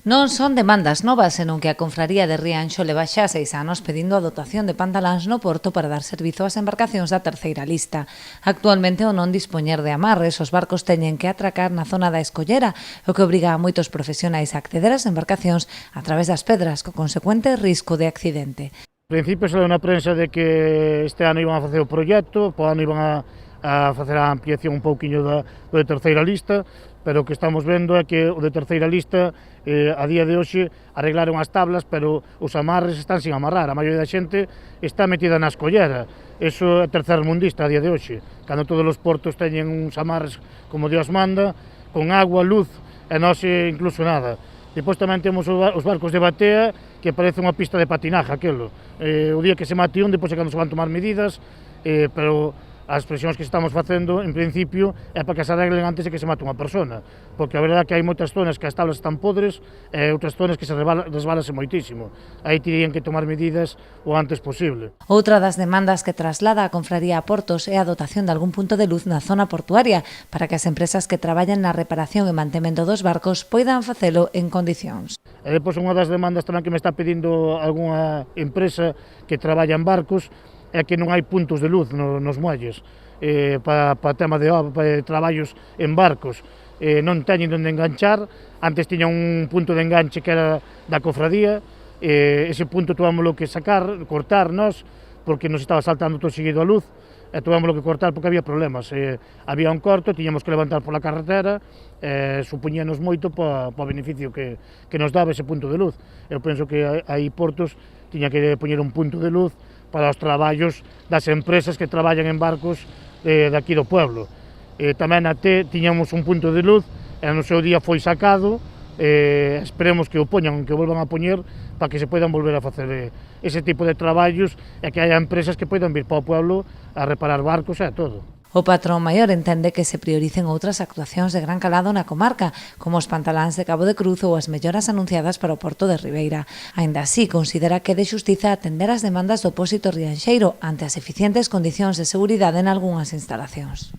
Non son demandas novas, senón que a Confraría de Rianxo leva xa 6 anos pedindo a dotación de pantaláns no porto para dar servizo ás embarcacións da terceira lista. Actualmente, ao non dispoñer de amarres, os barcos teñen que atracar na zona da Escollera, o que obriga a moitos profesionais a acceder ás embarcacións a través das pedras, co consecuente risco de accidente. En principio saiu na prensa de que este ano iban a facer o proxecto, po ano iban a facer a ampliación un pouquiño do de terceira lista, pero o que estamos vendo é que o de terceira lista a día de hoxe arreglaron as tablas, pero os amarres están sin amarrar, a maioría da xente está metida na escollera. Eso é tercermundista a día de hoxe, cando todos os portos teñen uns amarres como Dios manda, con agua, luz, e nós incluso nada. Depois tamén temos os barcos de batea, que parece unha pista de patinaje aquelo. O día que se mate un, depois é cando se van tomar medidas, pero as presións que estamos facendo, en principio, é para que se arreglen antes de que se mate unha persona, porque a verdade é que hai moitas zonas que as tablas están podres e outras zonas que se resbalase moitísimo. Aí terían que tomar medidas o antes posible. Outra das demandas que traslada a Confraría a Portos é a dotación de algún punto de luz na zona portuaria para que as empresas que traballan na reparación e mantemento dos barcos poidan facelo en condicións. E depois unha das demandas tamén que me está pedindo algunha empresa que traballa en barcos é que non hai puntos de luz nos muelles para tema de traballos en barcos. Non teñen onde enganchar, antes tiña un punto de enganche que era da cofradía, ese punto tuvámoslo que sacar, cortar nós, porque nos estaba saltando todo seguido a luz, e tuvámoslo que cortar porque había problemas. Había un corto, tiñamos que levantar pola carretera, supoñíanos moito para o beneficio que nos daba ese punto de luz. Eu penso que aí Portos tiña que poñer un punto de luz para os traballos das empresas que traballan en barcos de aquí do pueblo. Tamén até tiñamos un punto de luz, e no seu día foi sacado, esperemos que o poñan, que o volvan a poñer, para que se poidan volver a facer ese tipo de traballos e que haya empresas que poidan vir para o pueblo a reparar barcos e todo. O patrón maior entende que se prioricen outras actuacións de gran calado na comarca, como os pantaláns de Cabo de Cruz ou as melloras anunciadas para o porto de Ribeira. Aínda así, considera que é de xustiza atender as demandas do pósito rianxeiro ante as eficientes condicións de seguridade en algunhas instalacións.